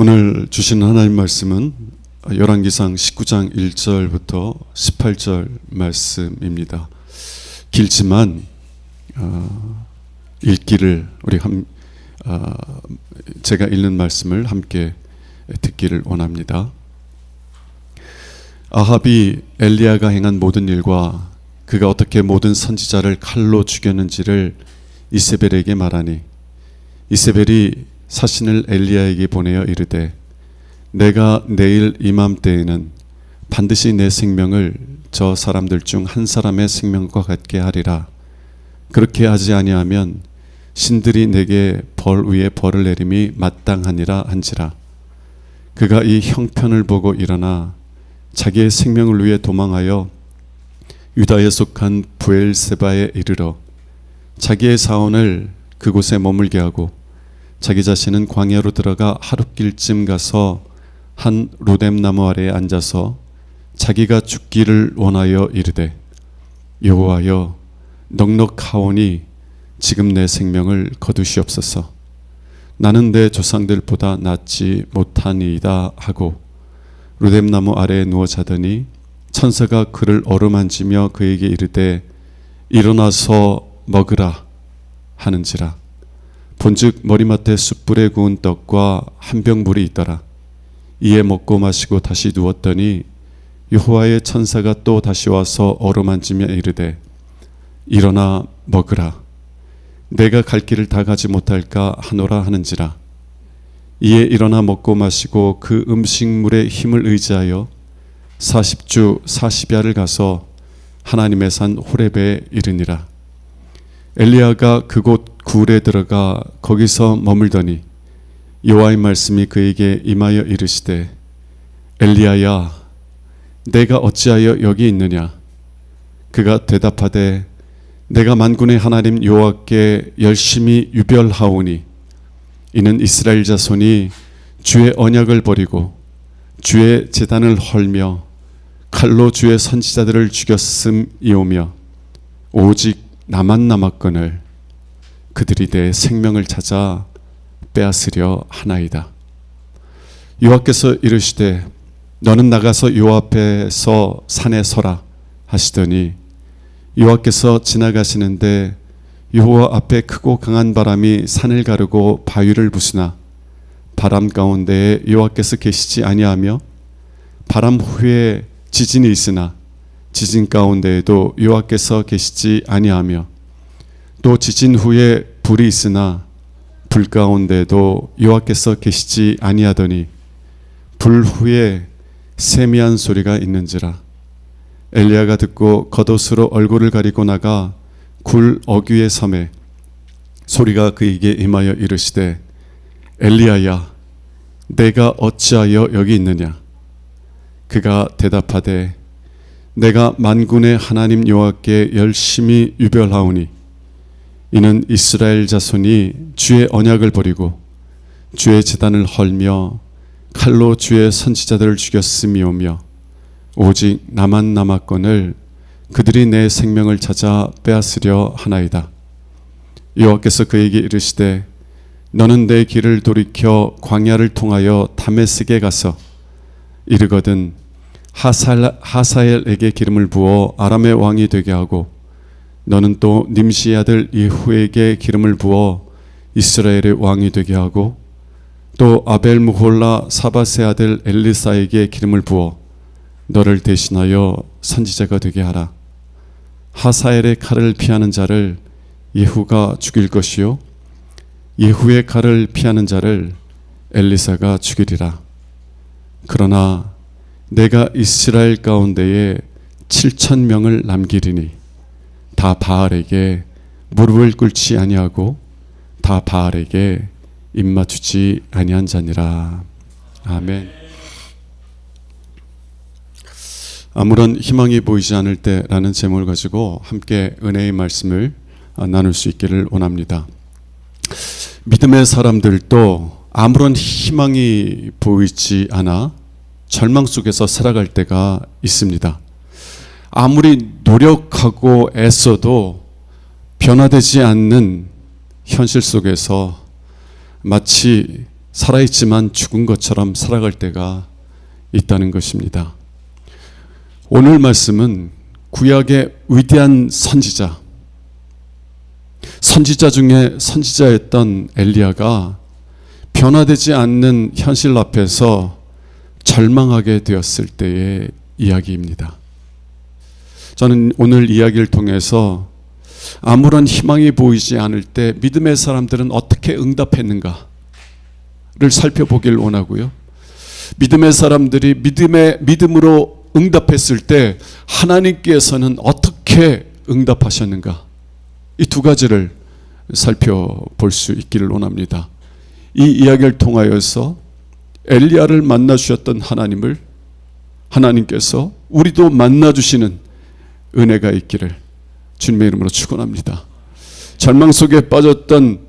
오늘 주신 하나님 말씀은 열왕기상 19장 1절부터 18절 말씀입니다. 길지만 읽기를 우리 제가 읽는 말씀을 함께 듣기를 원합니다. 아합이 엘리야가 행한 모든 일과 그가 어떻게 모든 선지자를 칼로 죽였는지를 이세벨에게 말하니 이세벨이 사신을 엘리야에게 보내어 이르되 내가 내일 이맘때에는 반드시 내 생명을 저 사람들 중 한 사람의 생명과 같게 하리라. 그렇게 하지 아니하면 신들이 내게 벌 위에 벌을 내림이 마땅하니라 한지라. 그가 이 형편을 보고 일어나 자기의 생명을 위해 도망하여 유다에 속한 브엘세바에 이르러 자기의 사원을 그곳에 머물게 하고 자기 자신은 광야로 들어가 하룻길쯤 가서 한 로뎀나무 아래에 앉아서 자기가 죽기를 원하여 이르되 여호와여 넉넉하오니 지금 내 생명을 거두시옵소서. 나는 내 조상들보다 낫지 못하니이다 하고 로뎀나무 아래에 누워 자더니 천사가 그를 어루만지며 그에게 이르되 일어나서 먹으라 하는지라. 본즉 머리맡에 숯불에 구운 떡과 한 병 물이 있더라. 이에 먹고 마시고 다시 누웠더니 여호와의 천사가 또 다시 와서 어루만지며 이르되 일어나 먹으라. 내가 갈 길을 다 가지 못할까 하노라 하는지라. 이에 일어나 먹고 마시고 그 음식물의 힘을 의지하여 40주 40야를 가서 하나님의 산 호렙에 이르니라. 엘리야가 그곳 굴에 들어가 거기서 머물더니 여호와의 말씀이 그에게 임하여 이르시되 엘리야야 내가 어찌하여 여기 있느냐. 그가 대답하되 내가 만군의 하나님 여호와께 열심히 유별하오니 이는 이스라엘 자손이 주의 언약을 버리고 주의 제단을 헐며 칼로 주의 선지자들을 죽였음이오며 오직 나만 남았거늘 그들이 내 생명을 찾아 빼앗으려 하나이다. 여호와께서 이르시되 너는 나가서 여호와 앞에서 산에 서라 하시더니 여호와께서 지나가시는데 여호와 앞에 크고 강한 바람이 산을 가르고 바위를 부수나 바람 가운데에 여호와께서 계시지 아니하며 바람 후에 지진이 있으나 지진 가운데에도 여호와께서 계시지 아니하며 또 지진 후에 불이 있으나 불 가운데에도 여호와께서 계시지 아니하더니 불 후에 세미한 소리가 있는지라. 엘리야가 듣고 겉옷으로 얼굴을 가리고 나가 굴 어귀에 섬에 소리가 그에게 임하여 이르시되 엘리야야 내가 어찌하여 여기 있느냐. 그가 대답하되 내가 만군의 하나님 여호와께 열심히 유별하오니 이는 이스라엘 자손이 주의 언약을 버리고 주의 제단을 헐며 칼로 주의 선지자들을 죽였음이오며 오직 나만 남았거늘 그들이 내 생명을 찾아 빼앗으려 하나이다. 여호와께서 그에게 이르시되 너는 내 길을 돌이켜 광야를 통하여 다메섹에 가서 이르거든 하사엘에게 기름을 부어 아람의 왕이 되게 하고 너는 또 님시의 아들 예후에게 기름을 부어 이스라엘의 왕이 되게 하고 또 아벨무홀라 사밧의 아들 엘리사에게 기름을 부어 너를 대신하여 선지자가 되게 하라. 하사엘의 칼을 피하는 자를 예후가 죽일 것이요 예후의 칼을 피하는 자를 엘리사가 죽이리라. 그러나 내가 이스라엘 가운데에 7,000명을 남기리니 다 바알에게 무릎을 꿇지 아니하고 다 바알에게 입맞추지 아니한 자니라. 아멘. 아무런 희망이 보이지 않을 때라는 제목을 가지고 함께 은혜의 말씀을 나눌 수 있기를 원합니다. 믿음의 사람들도 아무런 희망이 보이지 않아 절망 속에서 살아갈 때가 있습니다. 아무리 노력하고 애써도 변화되지 않는 현실 속에서 마치 살아있지만 죽은 것처럼 살아갈 때가 있다는 것입니다. 오늘 말씀은 구약의 위대한 선지자 중에 선지자였던 엘리야가 변화되지 않는 현실 앞에서 절망하게 되었을 때의 이야기입니다. 저는 오늘 이야기를 통해서 아무런 희망이 보이지 않을 때 믿음의 사람들은 어떻게 응답했는가를 살펴보길 원하고요. 믿음의 사람들이 믿음으로 응답했을 때 하나님께서는 어떻게 응답하셨는가, 이 두 가지를 살펴볼 수 있기를 원합니다. 이 이야기를 통하여서 엘리야를 만나 주셨던 하나님께서 우리도 만나 주시는 은혜가 있기를 주님의 이름으로 축원합니다. 절망 속에 빠졌던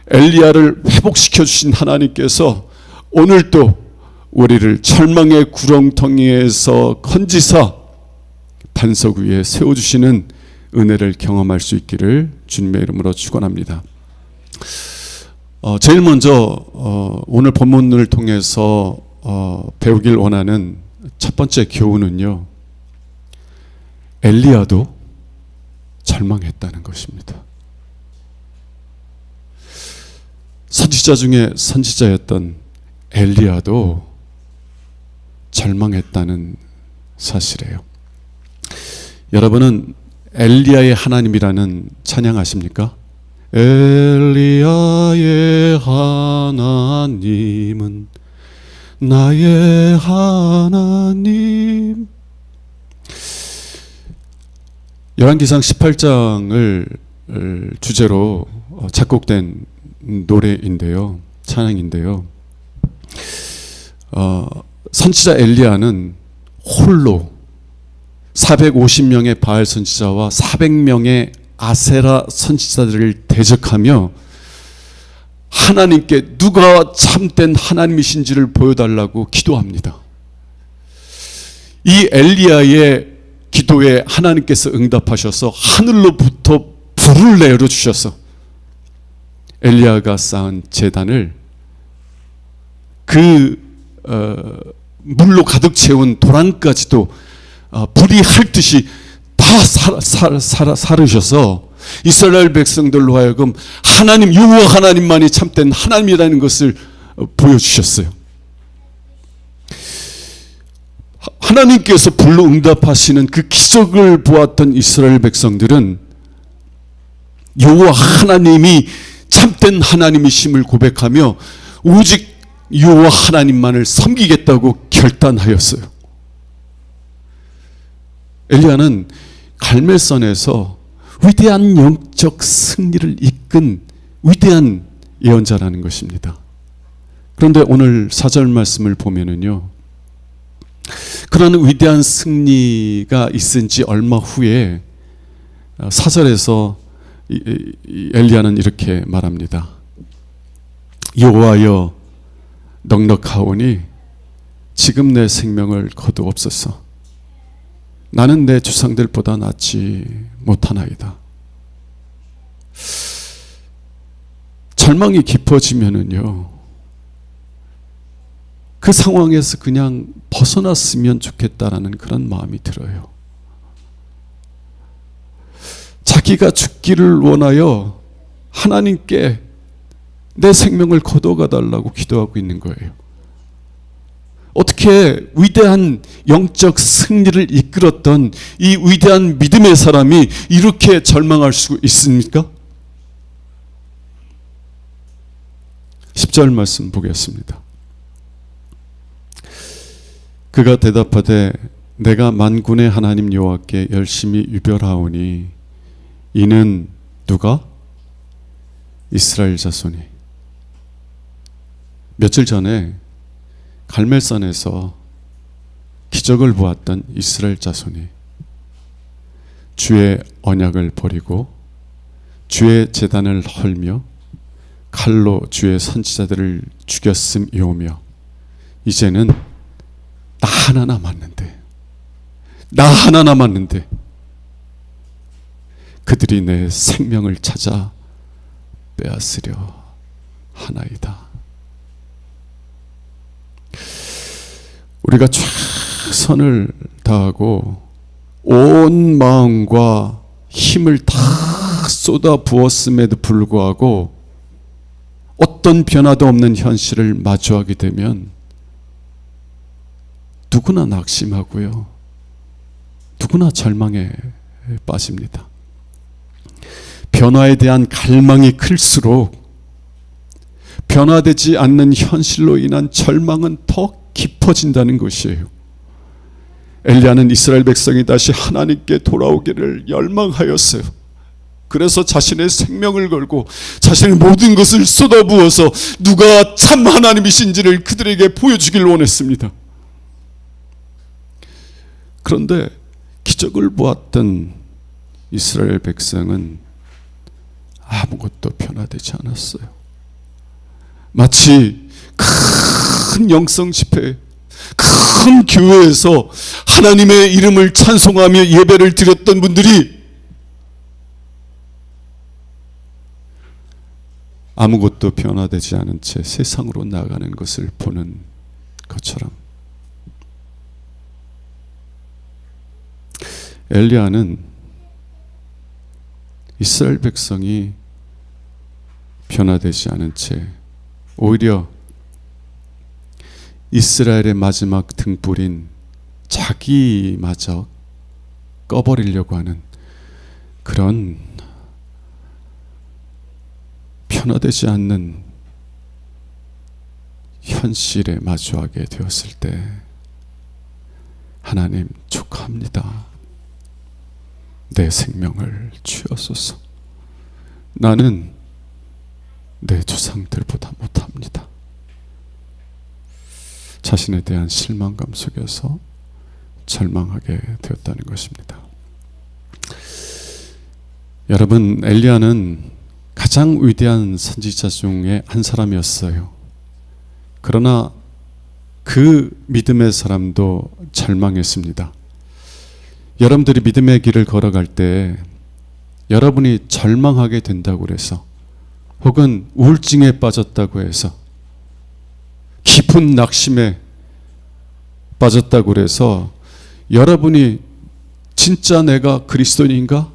엘리야를 회복시켜 주신 하나님께서 오늘도 우리를 절망의 구렁텅이에서 건지사 반석 위에 세워주시는 은혜를 경험할 수 있기를 주님의 이름으로 축원합니다. 제일 먼저 오늘 본문을 통해서 배우길 원하는 첫 번째 교훈은요, 엘리야도 절망했다는 것입니다. 선지자 중에 선지자였던 엘리야도 절망했다는 사실이에요. 여러분은 엘리야의 하나님이라는 찬양 아십니까? 엘리야의 하나님은 나의 하나님. 열왕기상 18장을 주제로 작곡된 노래인데요, 찬양인데요, 선지자 엘리야는 홀로 450명의 바알 선지자와 400명의 아세라 선지자들을 대적하며 하나님께 누가 참된 하나님이신지를 보여달라고 기도합니다. 이 엘리야의 기도에 하나님께서 응답하셔서 하늘로부터 불을 내려주셔서 엘리야가 쌓은 제단을 물로 가득 채운 도랑까지도 불이 핥듯이 다 사르셔서 이스라엘 백성들로 하여금 하나님, 여호와 하나님만이 참된 하나님이라는 것을 보여주셨어요. 하나님께서 불로 응답하시는 그 기적을 보았던 이스라엘 백성들은 여호와 하나님이 참된 하나님이심을 고백하며 오직 여호와 하나님만을 섬기겠다고 결단하였어요. 엘리야는 갈멜산에서 위대한 영적 승리를 이끈 위대한 예언자라는 것입니다. 그런데 오늘 4절 말씀을 보면은요, 그런 위대한 승리가 있은 지 얼마 후에 4절에서 엘리야는 이렇게 말합니다. 여호와여 넉넉하오니 지금 내 생명을 거두옵소서. 나는 내 조상들보다 낫지 못하나이다. 절망이 깊어지면은요, 그 상황에서 그냥 벗어났으면 좋겠다라는 그런 마음이 들어요. 자기가 죽기를 원하여 하나님께 내 생명을 거둬가 달라고 기도하고 있는 거예요. 어떻게 위대한 영적 승리를 이끌었던 이 위대한 믿음의 사람이 이렇게 절망할 수 있습니까? 10절 말씀 보겠습니다. 그가 대답하되 내가 만군의 하나님 여호와께 열심히 유별하오니 이는 누가? 이스라엘 자손이. 며칠 전에 갈멜산에서 기적을 보았던 이스라엘 자손이 주의 언약을 버리고 주의 제단을 헐며 칼로 주의 선지자들을 죽였음이오며 이제는 나 하나 남았는데 그들이 내 생명을 찾아 빼앗으려 하나이다. 우리가 최선을 다하고 온 마음과 힘을 다 쏟아 부었음에도 불구하고 어떤 변화도 없는 현실을 마주하게 되면 누구나 낙심하고요. 누구나 절망에 빠집니다. 변화에 대한 갈망이 클수록 변화되지 않는 현실로 인한 절망은 더 깊어진다는 것이에요. 엘리야는 이스라엘 백성이 다시 하나님께 돌아오기를 열망하였어요. 그래서 자신의 생명을 걸고 자신의 모든 것을 쏟아부어서 누가 참 하나님이신지를 그들에게 보여주길 원했습니다. 그런데 기적을 보았던 이스라엘 백성은 아무것도 변화되지 않았어요. 마치 큰 영성 집회, 큰 교회에서 하나님의 이름을 찬송하며 예배를 드렸던 분들이 아무것도 변화되지 않은 채 세상으로 나가는 것을 보는 것처럼 엘리야는 이스라엘 백성이 변화되지 않은 채 오히려 이스라엘의 마지막 등불인 자기마저 꺼버리려고 하는 그런 변화되지 않는 현실에 마주하게 되었을 때 하나님 축하합니다. 내 생명을 주옵소서. 나는 내 조상들보다 못합니다. 자신에 대한 실망감 속에서 절망하게 되었다는 것입니다. 여러분, 엘리야는 가장 위대한 선지자 중에 한 사람이었어요. 그러나 그 믿음의 사람도 절망했습니다. 여러분들이 믿음의 길을 걸어갈 때 여러분이 절망하게 된다고 해서 혹은 우울증에 빠졌다고 해서 깊은 낙심에 빠졌다고 해서 여러분이 진짜 내가 그리스도인인가?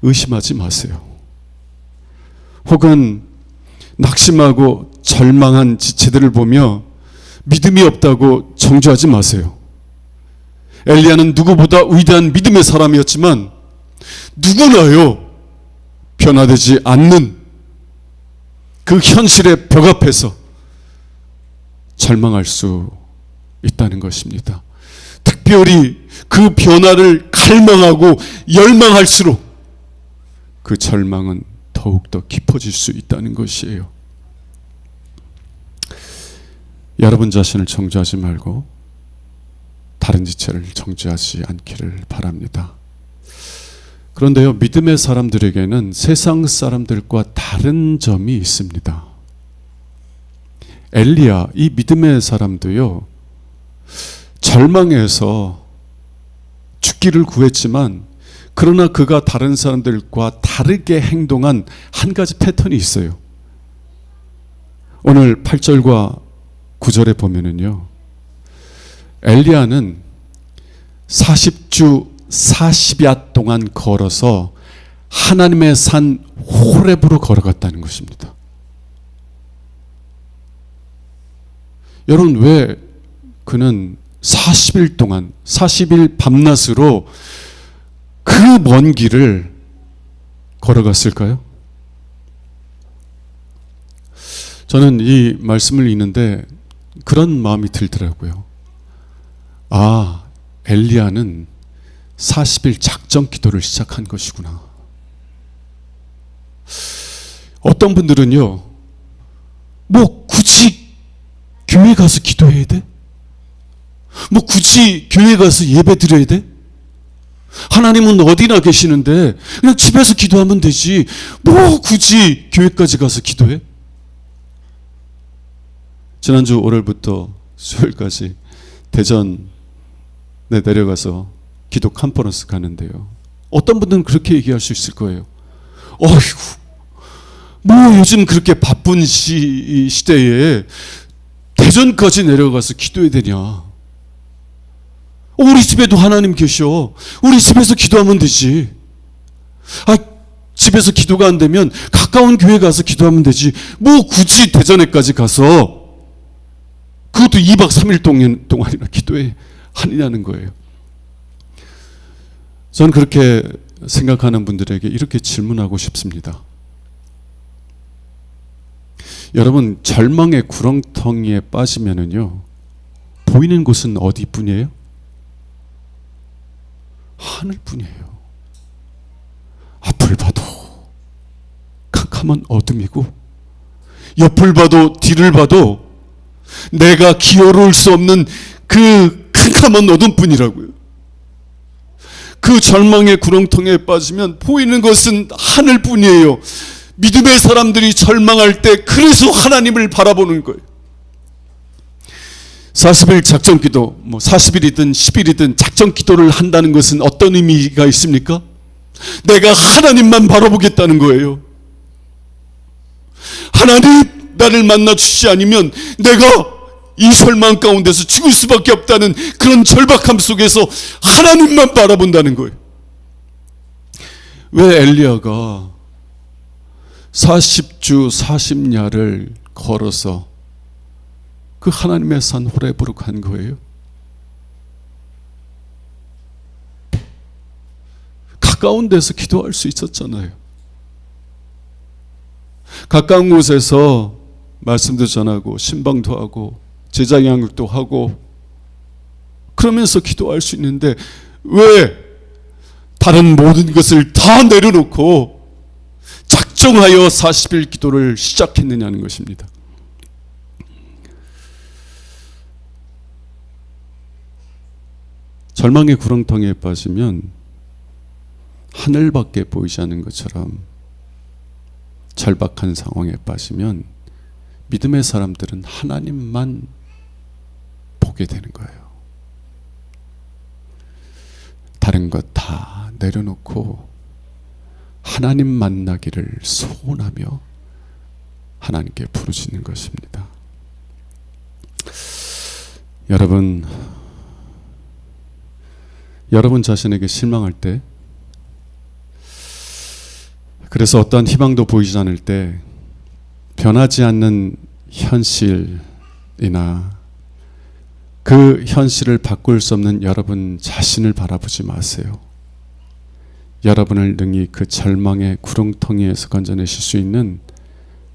의심하지 마세요. 혹은 낙심하고 절망한 지체들을 보며 믿음이 없다고 정죄하지 마세요. 엘리야는 누구보다 위대한 믿음의 사람이었지만 누구나요 변화되지 않는 그 현실의 벽 앞에서 절망할 수 있다는 것입니다. 특별히 그 변화를 갈망하고 열망할수록 그 절망은 더욱더 깊어질 수 있다는 것이에요. 여러분 자신을 정죄하지 말고 다른 지체를 정죄하지 않기를 바랍니다. 그런데요, 믿음의 사람들에게는 세상 사람들과 다른 점이 있습니다. 엘리야, 이 믿음의 사람도요, 절망해서 죽기를 구했지만 그러나 그가 다른 사람들과 다르게 행동한 한 가지 패턴이 있어요. 오늘 8절과 9절에 보면은요, 엘리야는 40주 40야 동안 걸어서 하나님의 산 호렙으로 걸어갔다는 것입니다. 여러분, 왜 그는 40일 동안 40일 밤낮으로 그 먼 길을 걸어갔을까요? 저는 이 말씀을 읽는데 그런 마음이 들더라고요. 아, 엘리야는 40일 작정 기도를 시작한 것이구나. 어떤 분들은요, 뭐 굳이 교회 가서 기도해야 돼? 뭐 굳이 교회 가서 예배 드려야 돼? 하나님은 어디나 계시는데 그냥 집에서 기도하면 되지. 뭐 굳이 교회까지 가서 기도해? 지난주 월요일부터 수요일까지 대전에 내려가서 기도 컨퍼런스 가는데요, 어떤 분들은 그렇게 얘기할 수 있을 거예요. 어이구, 뭐 요즘 그렇게 바쁜 시대에 대전까지 내려가서 기도해야 되냐? 우리 집에도 하나님 계셔. 우리 집에서 기도하면 되지. 집에서 기도가 안 되면 가까운 교회 가서 기도하면 되지. 뭐 굳이 대전에까지 가서 그것도 2박 3일 동안이나 기도해 하느냐는 거예요. 저는 그렇게 생각하는 분들에게 이렇게 질문하고 싶습니다. 여러분, 절망의 구렁텅이에 빠지면은요, 보이는 곳은 어디뿐이에요? 하늘뿐이에요. 앞을 봐도 캄캄한 어둠이고, 옆을 봐도 뒤를 봐도 내가 기어올 수 없는 그 캄캄한 어둠뿐이라고요. 그 절망의 구렁텅이에 빠지면 보이는 것은 하늘뿐이에요. 믿음의 사람들이 절망할 때 그래서 하나님을 바라보는 거예요. 40일 작전기도, 40일이든 10일이든 작전기도를 한다는 것은 어떤 의미가 있습니까? 내가 하나님만 바라보겠다는 거예요. 하나님, 나를 만나 주시지 않으면 내가 이 절망 가운데서 죽을 수밖에 없다는 그런 절박함 속에서 하나님만 바라본다는 거예요. 왜 엘리야가 40주 40야를 걸어서 그 하나님의 산 호렙으로 간 거예요? 가까운 데서 기도할 수 있었잖아요. 가까운 곳에서 말씀도 전하고 신방도 하고 제자 양육도 하고 그러면서 기도할 수 있는데 왜 다른 모든 것을 다 내려놓고 작정하여 40일 기도를 시작했느냐는 것입니다. 절망의 구렁텅이에 빠지면 하늘밖에 보이지 않는 것처럼 절박한 상황에 빠지면 믿음의 사람들은 하나님만 보게 되는 거예요. 다른 것 다 내려놓고 하나님 만나기를 소원하며 하나님께 부르짖는 것입니다. 여러분 자신에게 실망할 때, 그래서 어떠한 희망도 보이지 않을 때 변하지 않는 현실이나 그 현실을 바꿀 수 없는 여러분 자신을 바라보지 마세요. 여러분을 능히 그 절망의 구렁텅이에서 건져내실 수 있는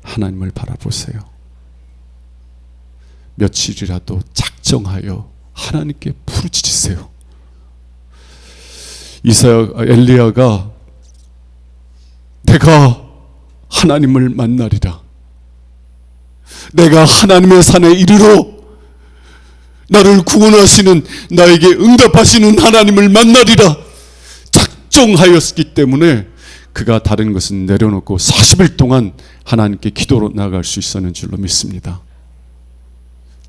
하나님을 바라보세요. 며칠이라도 작정하여 하나님께 부르짖으세요. 엘리야가 내가 하나님을 만나리라, 내가 하나님의 산에 이르러 나를 구원하시는, 나에게 응답하시는 하나님을 만나리라 작정하였기 때문에 그가 다른 것은 내려놓고 40일 동안 하나님께 기도로 나아갈 수 있었는 줄로 믿습니다.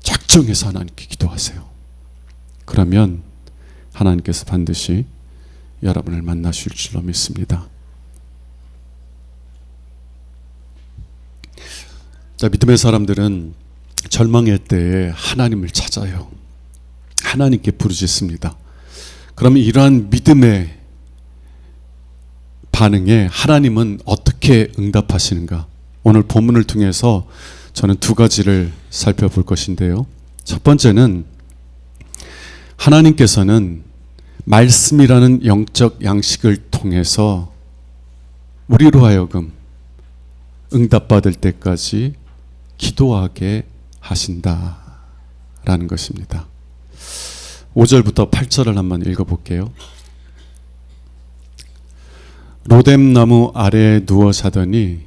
작정해서 하나님께 기도하세요. 그러면 하나님께서 반드시 여러분을 만나실 줄로 믿습니다. 자, 믿음의 사람들은 절망의 때에 하나님을 찾아요. 하나님께 부르짖습니다. 그러면 이러한 믿음의 반응에 하나님은 어떻게 응답하시는가? 오늘 본문을 통해서 저는 두 가지를 살펴볼 것인데요. 첫 번째는 하나님께서는 말씀이라는 영적 양식을 통해서 우리로 하여금 응답받을 때까지 기도하게 하신다라는 것입니다. 5절부터 8절을 한번 읽어볼게요. 로뎀나무 아래에 누워 자더니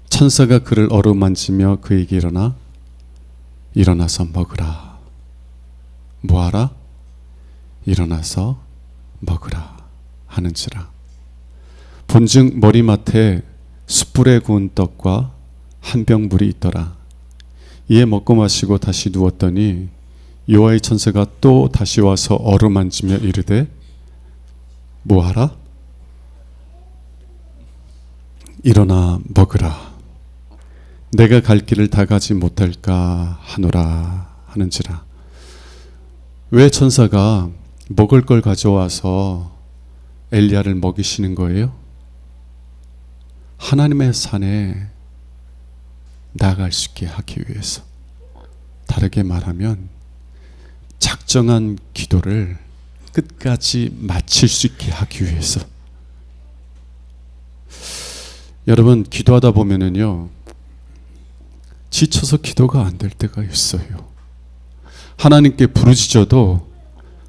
천사가 그를 어루만지며 그에게 일어나서 먹으라. 뭐하라? 일어나서 먹으라 하는지라. 본즉 머리맡에 숯불에 구운 떡과 한 병 물이 있더라. 이에 먹고 마시고 다시 누웠더니 여호와의 천사가 또 다시 와서 어루만지며 이르되 뭐하라? 일어나 먹으라. 내가 갈 길을 다 가지 못할까 하노라 하는지라. 왜 천사가 먹을 걸 가져와서 엘리야를 먹이시는 거예요? 하나님의 산에 나아갈 수 있게 하기 위해서. 다르게 말하면 작정한 기도를 끝까지 마칠 수 있게 하기 위해서. 여러분, 기도하다 보면은요, 지쳐서 기도가 안 될 때가 있어요. 하나님께 부르짖어도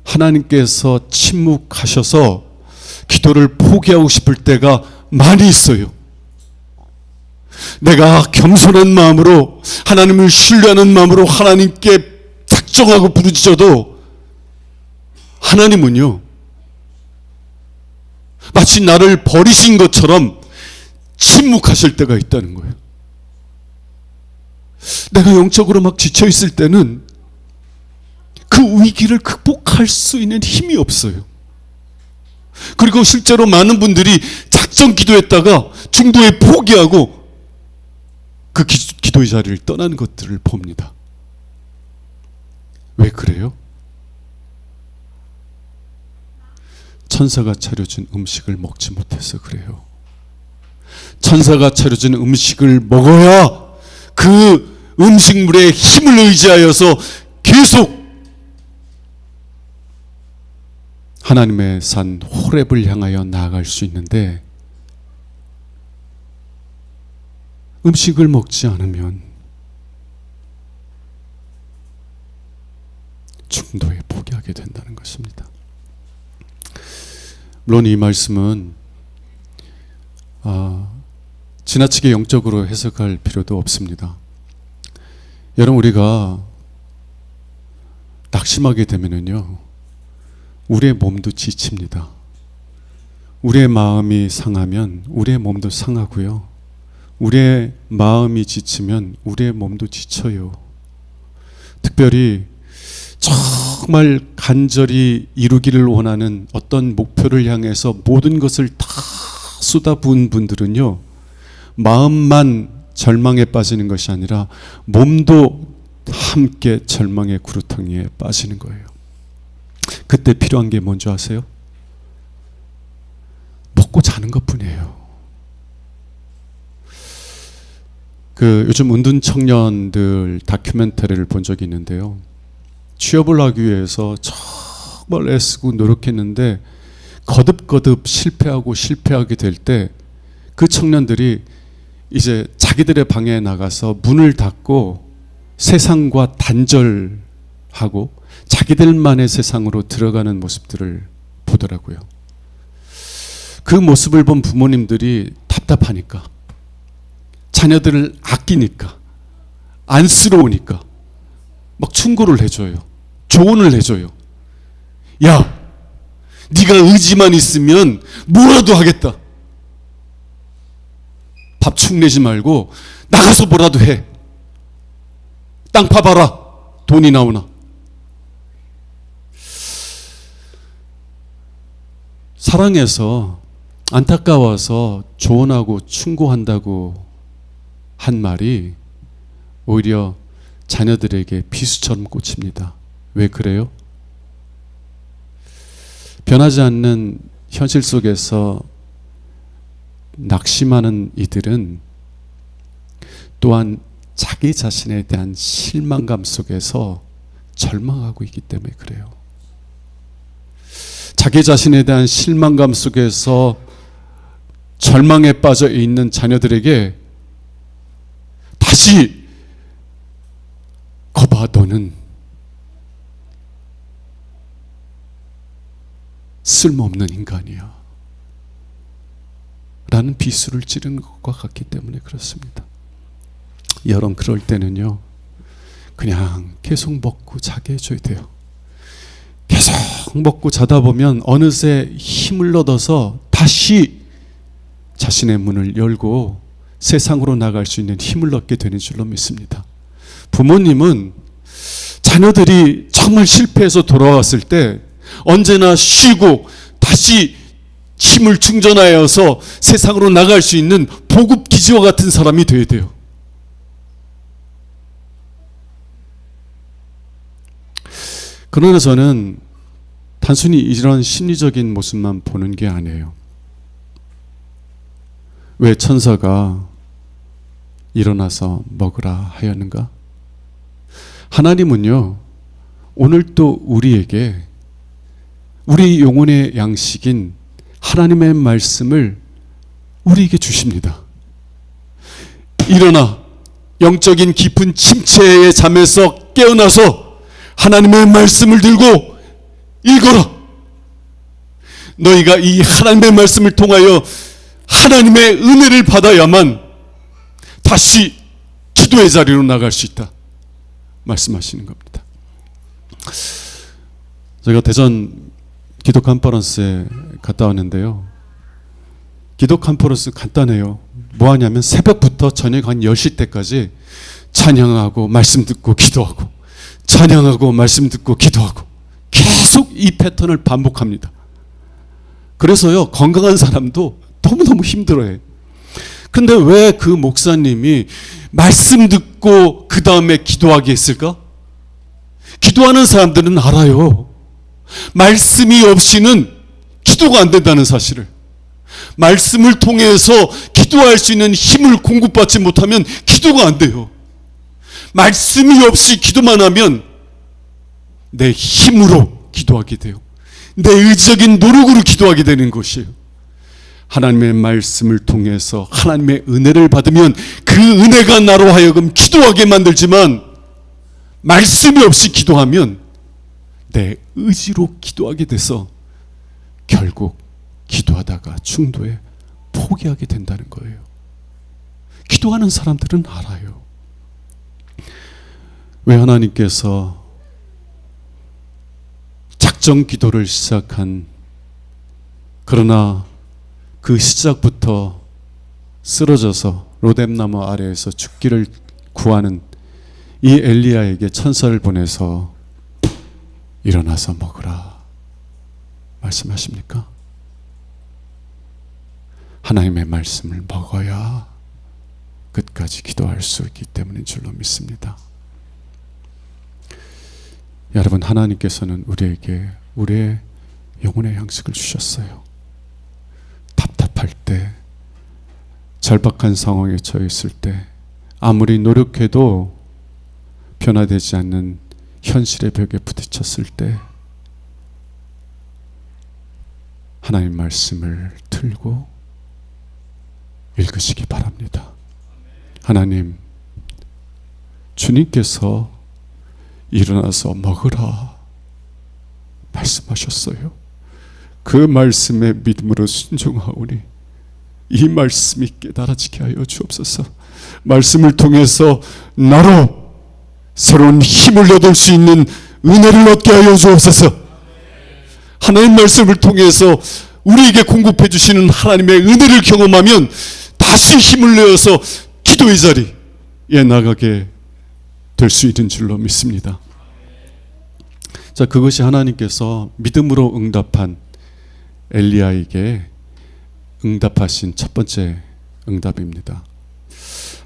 하나님께서 침묵하셔서 기도를 포기하고 싶을 때가 많이 있어요. 내가 겸손한 마음으로, 하나님을 신뢰하는 마음으로 하나님께 작정하고 부르짖어도 하나님은요, 마치 나를 버리신 것처럼 침묵하실 때가 있다는 거예요. 내가 영적으로 막 지쳐 있을 때는 그 위기를 극복할 수 있는 힘이 없어요. 그리고 실제로 많은 분들이 작정 기도했다가 중도에 포기하고 그 기도의 자리를 떠나는 것들을 봅니다. 왜 그래요? 천사가 차려준 음식을 먹지 못해서 그래요. 천사가 차려준 음식을 먹어야 그 음식물의 힘을 의지하여서 계속 하나님의 산 호렙을 향하여 나아갈 수 있는데, 음식을 먹지 않으면 중도에 포기하게 된다는 것입니다. 물론 이 말씀은 지나치게 영적으로 해석할 필요도 없습니다. 여러분, 우리가 낙심하게 되면은요, 우리의 몸도 지칩니다. 우리의 마음이 상하면 우리의 몸도 상하고요, 우리의 마음이 지치면 우리의 몸도 지쳐요. 특별히 정말 간절히 이루기를 원하는 어떤 목표를 향해서 모든 것을 다 쏟아부은 분들은요, 마음만 절망에 빠지는 것이 아니라 몸도 함께 절망의 구루텅이에 빠지는 거예요. 그때 필요한 게 뭔지 아세요? 먹고 자는 것뿐이에요. 요즘 은둔 청년들 다큐멘터리를 본 적이 있는데요, 취업을 하기 위해서 정말 애쓰고 노력했는데 거듭거듭 실패하게 될 때 그 청년들이 이제 자기들의 방에 나가서 문을 닫고 세상과 단절하고 자기들만의 세상으로 들어가는 모습들을 보더라고요. 그 모습을 본 부모님들이 답답하니까, 자녀들을 아끼니까, 안쓰러우니까 막 충고를 해줘요. 조언을 해줘요. 야, 네가 의지만 있으면 뭐라도 하겠다. 밥 축내지 말고 나가서 뭐라도 해. 땅 파봐라. 돈이 나오나. 사랑해서, 안타까워서 조언하고 충고한다고 한 말이 오히려 자녀들에게 비수처럼 꽂힙니다. 왜 그래요? 변하지 않는 현실 속에서 낙심하는 이들은 또한 자기 자신에 대한 실망감 속에서 절망하고 있기 때문에 그래요. 자기 자신에 대한 실망감 속에서 절망에 빠져 있는 자녀들에게 다시 거봐, 너는 쓸모없는 인간이야 라는 비수를 찌르는 것과 같기 때문에 그렇습니다. 여러분, 그럴 때는요, 그냥 계속 먹고 자게 해줘야 돼요. 계속 먹고 자다 보면 어느새 힘을 얻어서 다시 자신의 문을 열고 세상으로 나갈 수 있는 힘을 얻게 되는 줄로 믿습니다. 부모님은 자녀들이 정말 실패해서 돌아왔을 때 언제나 쉬고 다시 힘을 충전하여서 세상으로 나갈 수 있는 보급기지와 같은 사람이 되어야 돼요. 그러나 저는 단순히 이런 심리적인 모습만 보는 게 아니에요. 왜 천사가 일어나서 먹으라 하였는가? 하나님은요, 오늘도 우리에게 우리 영혼의 양식인 하나님의 말씀을 우리에게 주십니다. 일어나 영적인 깊은 침체의 잠에서 깨어나서 하나님의 말씀을 들고 읽어라. 너희가 이 하나님의 말씀을 통하여 하나님의 은혜를 받아야만 다시 기도의 자리로 나갈 수 있다 말씀하시는 겁니다. 제가 대전 기도 컨퍼런스에 갔다 왔는데요, 기도 컨퍼런스 간단해요. 뭐 하냐면 새벽부터 저녁 한 10시 때까지 찬양하고 말씀 듣고 기도하고, 찬양하고 말씀 듣고 기도하고, 계속 이 패턴을 반복합니다. 그래서요, 건강한 사람도 너무너무 힘들어해. 근데 왜 그 목사님이 말씀 듣고 그 다음에 기도하게 했을까? 기도하는 사람들은 알아요. 말씀이 없이는 기도가 안 된다는 사실을. 말씀을 통해서 기도할 수 있는 힘을 공급받지 못하면 기도가 안 돼요. 말씀이 없이 기도만 하면 내 힘으로 기도하게 돼요. 내 의지적인 노력으로 기도하게 되는 것이에요. 하나님의 말씀을 통해서 하나님의 은혜를 받으면 그 은혜가 나로 하여금 기도하게 만들지만, 말씀이 없이 기도하면 내 의지로 기도하게 돼서 결국 기도하다가 중도에 포기하게 된다는 거예요. 기도하는 사람들은 알아요. 왜 하나님께서 작정 기도를 시작한, 그러나 그 시작부터 쓰러져서 로뎀나무 아래에서 죽기를 구하는 이 엘리야에게 천사를 보내서 일어나서 먹으라 말씀하십니까? 하나님의 말씀을 먹어야 끝까지 기도할 수 있기 때문인 줄로 믿습니다. 여러분, 하나님께서는 우리에게 우리의 영혼의 양식을 주셨어요. 답답할 때, 절박한 상황에 처해 있을 때, 아무리 노력해도 변화되지 않는 현실의 벽에 부딪혔을 때 하나님 말씀을 들고 읽으시기 바랍니다. 하나님, 주님께서 일어나서 먹으라 말씀하셨어요. 그 말씀에 믿음으로 순종하오니 이 말씀이 깨달아지게 하여 주옵소서. 말씀을 통해서 나로 새로운 힘을 얻을 수 있는 은혜를 얻게 하여 주옵소서. 하나님 말씀을 통해서 우리에게 공급해 주시는 하나님의 은혜를 경험하면 다시 힘을 내어서 기도의 자리에 나가게 될 수 있는 줄로 믿습니다. 자, 그것이 하나님께서 믿음으로 응답한 엘리야에게 응답하신 첫 번째 응답입니다.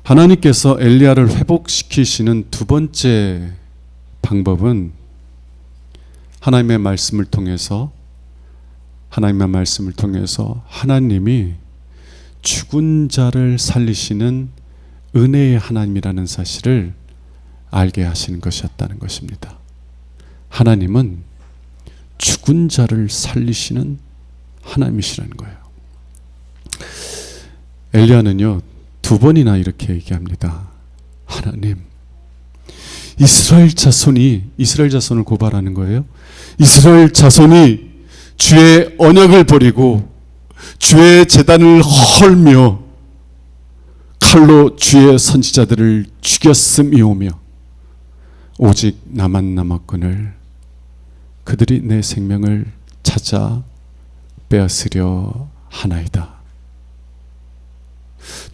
하나님께서 엘리야를 회복시키시는 두 번째 방법은 하나님의 말씀을 통해서 하나님이 죽은 자를 살리시는 은혜의 하나님이라는 사실을 알게 하시는 것이었다는 것입니다. 하나님은 죽은 자를 살리시는 하나님이시라는 거예요. 엘리야는요, 두 번이나 이렇게 얘기합니다. 하나님, 이스라엘 자손을 고발하는 거예요. 이스라엘 자손이 주의 언약을 버리고 주의 제단을 헐며 칼로 주의 선지자들을 죽였음이오며 오직 나만 남았거늘 그들이 내 생명을 찾아 빼앗으려 하나이다.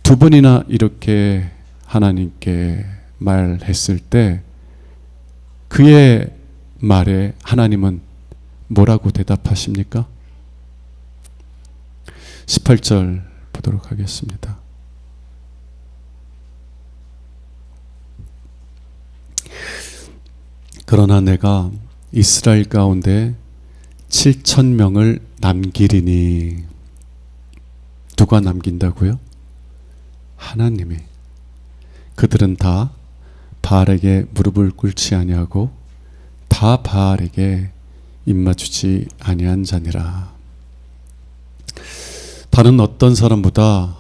두 번이나 이렇게 하나님께 말했을 때 그의 말에 하나님은 뭐라고 대답하십니까? 18절 보도록 하겠습니다. 그러나 내가 이스라엘 가운데 7,000명을 남기리니. 누가 남긴다고요? 하나님이. 그들은 다 바알에게 무릎을 꿇지 아니하고 다 바알에게 입맞추지 아니한 자니라. 다른 어떤 사람보다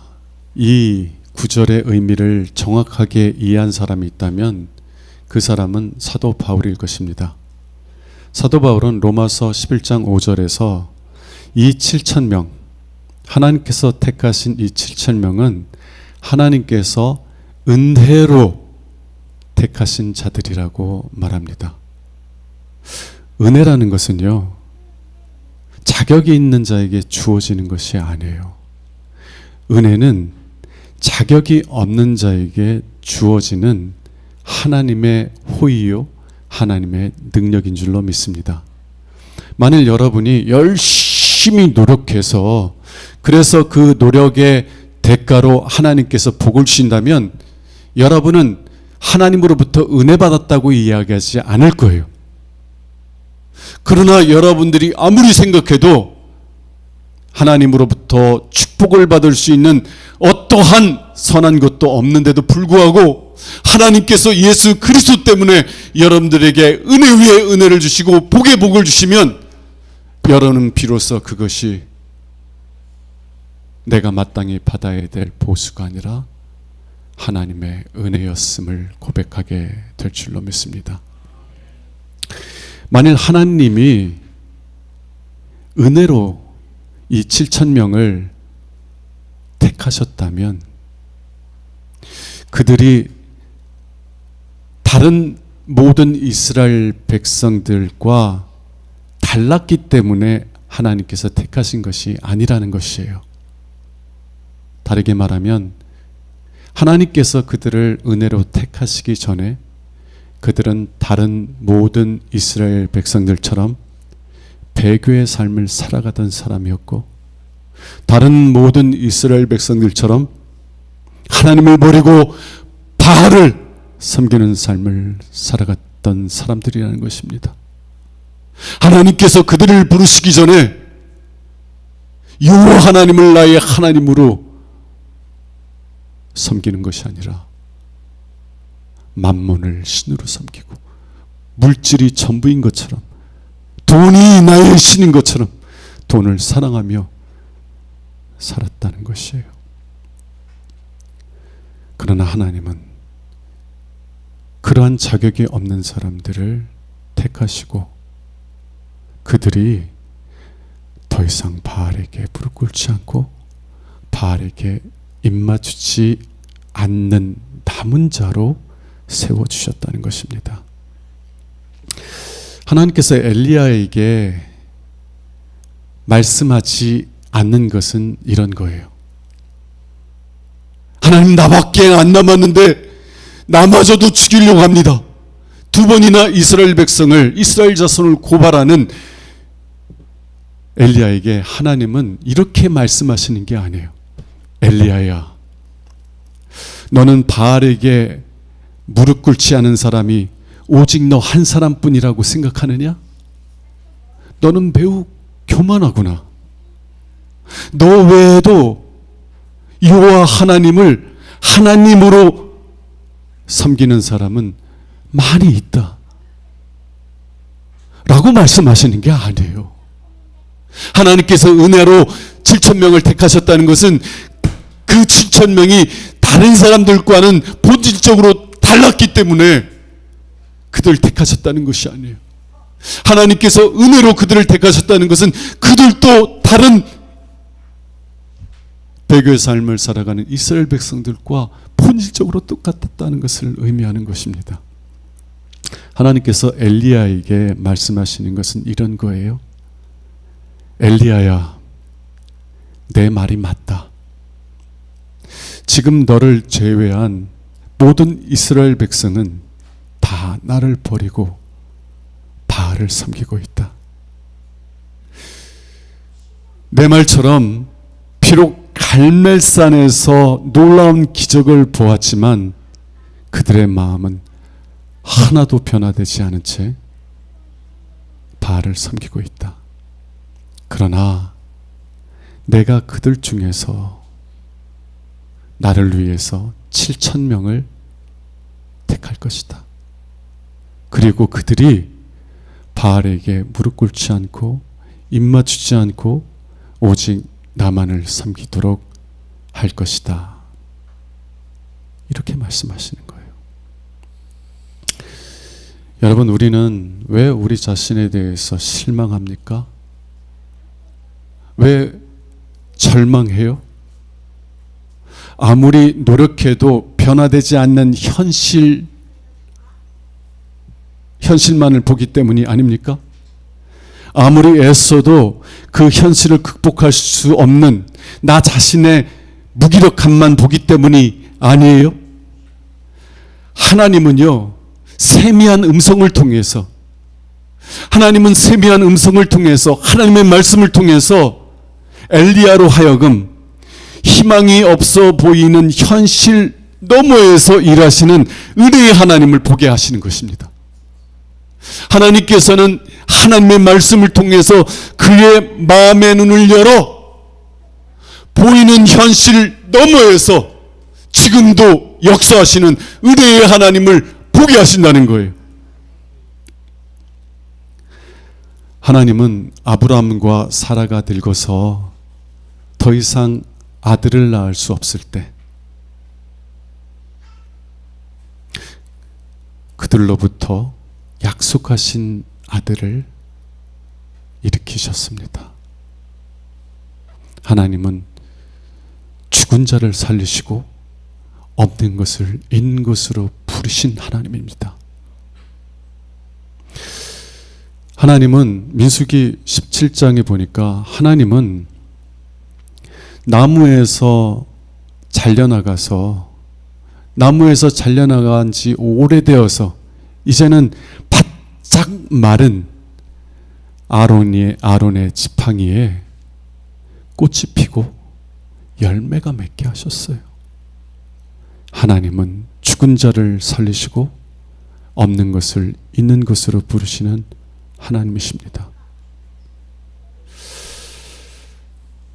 이 구절의 의미를 정확하게 이해한 사람이 있다면 그 사람은 사도 바울일 것입니다. 사도 바울은 로마서 11장 5절에서 이 7,000명, 하나님께서 택하신 이 7,000명은 하나님께서 은혜로 택하신 자들이라고 말합니다. 은혜라는 것은요, 자격이 있는 자에게 주어지는 것이 아니에요. 은혜는 자격이 없는 자에게 주어지는 하나님의 호의요, 하나님의 능력인 줄로 믿습니다. 만일 여러분이 열심히 노력해서 그래서 그 노력의 대가로 하나님께서 복을 주신다면 여러분은 하나님으로부터 은혜 받았다고 이야기하지 않을 거예요. 그러나 여러분들이 아무리 생각해도 하나님으로부터 축복을 받을 수 있는 어떠한 선한 것도 없는데도 불구하고 하나님께서 예수 그리스도 때문에 여러분들에게 은혜 위에 은혜를 주시고 복에 복을 주시면 여러분은 비로소 그것이 내가 마땅히 받아야 될 보수가 아니라 하나님의 은혜였음을 고백하게 될 줄로 믿습니다. 만일 하나님이 은혜로 이 7,000명을 택하셨다면 그들이 다른 모든 이스라엘 백성들과 달랐기 때문에 하나님께서 택하신 것이 아니라는 것이에요. 다르게 말하면 하나님께서 그들을 은혜로 택하시기 전에 그들은 다른 모든 이스라엘 백성들처럼 배교의 삶을 살아가던 사람이었고 다른 모든 이스라엘 백성들처럼 하나님을 버리고 바알을 섬기는 삶을 살아갔던 사람들이라는 것입니다. 하나님께서 그들을 부르시기 전에 여호와 하나님을 나의 하나님으로 섬기는 것이 아니라 만몬을 신으로 섬기고 물질이 전부인 것처럼 돈이 나의 신인 것처럼 돈을 사랑하며 살았다는 것이에요. 그러나 하나님은 그러한 자격이 없는 사람들을 택하시고 그들이 더 이상 바알에게 무릎 꿇지 않고 바알에게 입맞추지 않는 남은 자로 세워주셨다는 것입니다. 하나님께서 엘리야에게 말씀하지 않는 것은 이런 거예요. 하나님 나밖에 안 남았는데 나마저도 죽이려고 합니다. 두 번이나 이스라엘 백성을 이스라엘 자손을 고발하는 엘리야에게 하나님은 이렇게 말씀하시는 게 아니에요. 엘리야야, 너는 바알에게 무릎 꿇지 않은 사람이 오직 너 한 사람뿐이라고 생각하느냐? 너는 매우 교만하구나. 너 외에도 여호와 하나님을 하나님으로 섬기는 사람은 많이 있다 라고 말씀하시는 게 아니에요. 하나님께서 은혜로 7,000명을 택하셨다는 것은 그 7,000명이 다른 사람들과는 본질적으로 달랐기 때문에 그들을 택하셨다는 것이 아니에요. 하나님께서 은혜로 그들을 택하셨다는 것은 그들도 다른 배교의 삶을 살아가는 이스라엘 백성들과 본질적으로 똑같았다는 것을 의미하는 것입니다. 하나님께서 엘리야에게 말씀하시는 것은 이런 거예요. 엘리야야, 내 말이 맞다. 지금 너를 제외한 모든 이스라엘 백성은 다 나를 버리고 바알을 섬기고 있다. 내 말처럼 비록 갈멜산에서 놀라운 기적을 보았지만 그들의 마음은 하나도 변화되지 않은 채 바알을 섬기고 있다. 그러나 내가 그들 중에서 나를 위해서 7,000명을 택할 것이다. 그리고 그들이 바알에게 무릎 꿇지 않고 입 맞추지 않고 오직 나만을 섬기도록 할 것이다. 이렇게 말씀하시는 거예요. 여러분, 우리는 왜 우리 자신에 대해서 실망합니까? 왜 절망해요? 아무리 노력해도 변화되지 않는 현실만을 보기 때문이 아닙니까? 아무리 애써도 그 현실을 극복할 수 없는 나 자신의 무기력함만 보기 때문이 아니에요? 하나님은 세미한 음성을 통해서 하나님의 말씀을 통해서 엘리야로 하여금 희망이 없어 보이는 현실 너머에서 일하시는 은혜의 하나님을 보게 하시는 것입니다. 하나님께서는 하나님의 말씀을 통해서 그의 마음의 눈을 열어 보이는 현실 너머에서 지금도 역사하시는 은혜의 하나님을 보게 하신다는 거예요. 하나님은 아브라함과 사라가 늙어서 더 이상 아들을 낳을 수 없을 때 그들로부터 약속하신 아들을 일으키셨습니다. 하나님은 죽은 자를 살리시고 없는 것을 있는 것으로 부르신 하나님입니다. 하나님은 민수기 17장에 보니까 하나님은 나무에서 잘려나간 지 오래되어서 이제는 바짝 마른 아론의 지팡이에 꽃이 피고 열매가 맺게 하셨어요. 하나님은 죽은 자를 살리시고 없는 것을 있는 것으로 부르시는 하나님이십니다.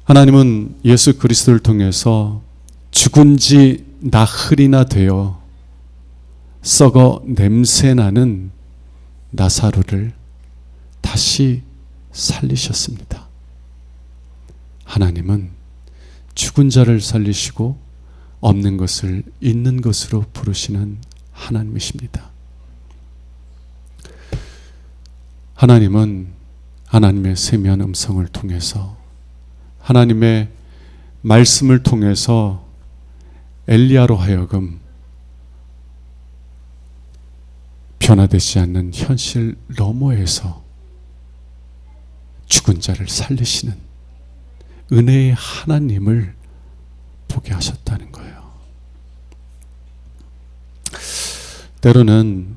하나님은 예수 그리스도를 통해서 죽은 지 나흘이나 되어 썩어 냄새나는 나사로를 다시 살리셨습니다. 하나님은 죽은 자를 살리시고 없는 것을 있는 것으로 부르시는 하나님이십니다. 하나님은 하나님의 세미한 음성을 통해서 하나님의 말씀을 통해서 엘리야로 하여금 변화되지 않는 현실 너머에서 죽은 자를 살리시는 은혜의 하나님을 보게 하셨다는 거예요. 때로는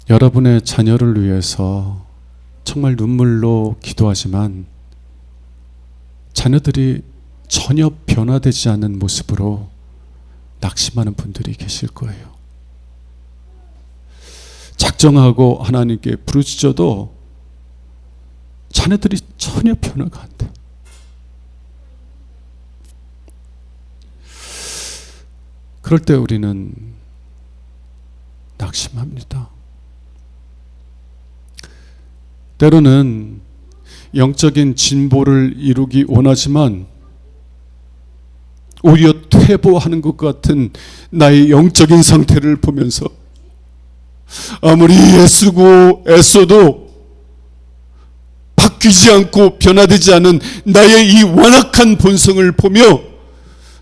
여러분의 자녀를 위해서 정말 눈물로 기도하지만 자녀들이 전혀 변화되지 않는 모습으로 낙심하는 분들이 계실 거예요. 작정하고 하나님께 부르짖어도 자녀들이 전혀 변화가 안 돼. 그럴 때 우리는 낙심합니다. 때로는 영적인 진보를 이루기 원하지만 오히려 퇴보하는 것 같은 나의 영적인 상태를 보면서 아무리 애쓰고 애써도 바뀌지 않고 변화되지 않은 나의 이 완악한 본성을 보며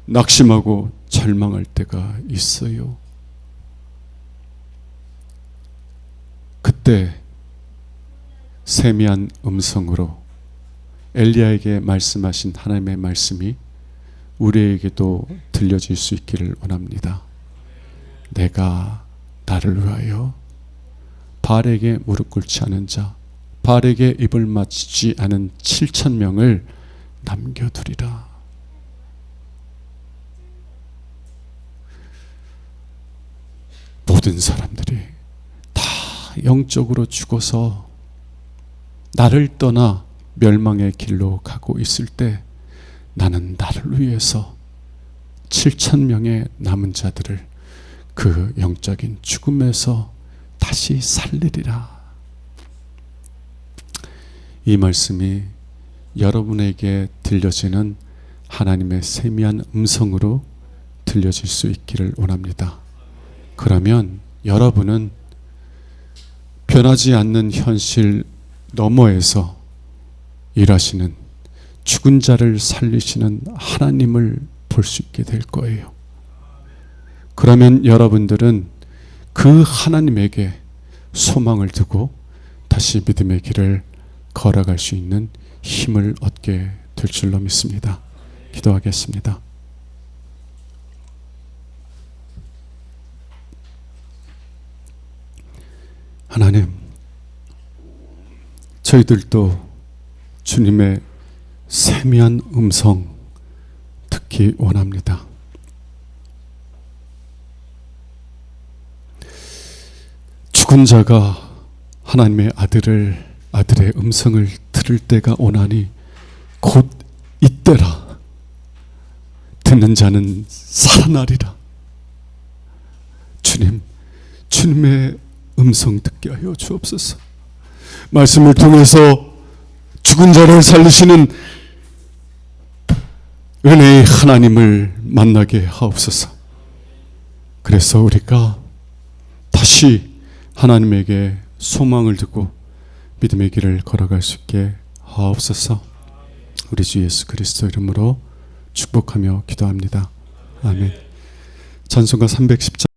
낙심하고 절망할 때가 있어요. 그때 세미한 음성으로 엘리야에게 말씀하신 하나님의 말씀이 우리에게도 들려질 수 있기를 원합니다. 내가 나를 위하여 바알에게 무릎 꿇지 않은 자, 바알에게 입을 맞추지 않은 7,000명을 남겨두리라. 모든 사람들이 다 영적으로 죽어서 나를 떠나 멸망의 길로 가고 있을 때 나는 나를 위해서 7,000명의 남은 자들을 그 영적인 죽음에서 다시 살리리라. 이 말씀이 여러분에게 들려지는 하나님의 세미한 음성으로 들려질 수 있기를 원합니다. 그러면 여러분은 변하지 않는 현실 너머에서 일하시는 죽은 자를 살리시는 하나님을 볼 수 있게 될 거예요. 그러면 여러분들은 그 하나님에게 소망을 두고 다시 믿음의 길을 걸어갈 수 있는 힘을 얻게 될 줄로 믿습니다. 기도하겠습니다. 하나님, 저희들도 주님의 세미한 음성 듣기 원합니다. 죽은 자가 하나님의 아들의 음성을 들을 때가 오나니 곧 이때라. 듣는 자는 살아나리라. 주님의 음성 듣게 하여 주옵소서. 말씀을 통해서 죽은 자를 살리시는 은혜의 하나님을 만나게 하옵소서. 그래서 우리가 다시 하나님에게 소망을 두고 믿음의 길을 걸어갈 수 있게 하옵소서. 우리 주 예수 그리스도 이름으로 축복하며 기도합니다. 아멘. 찬송가 310장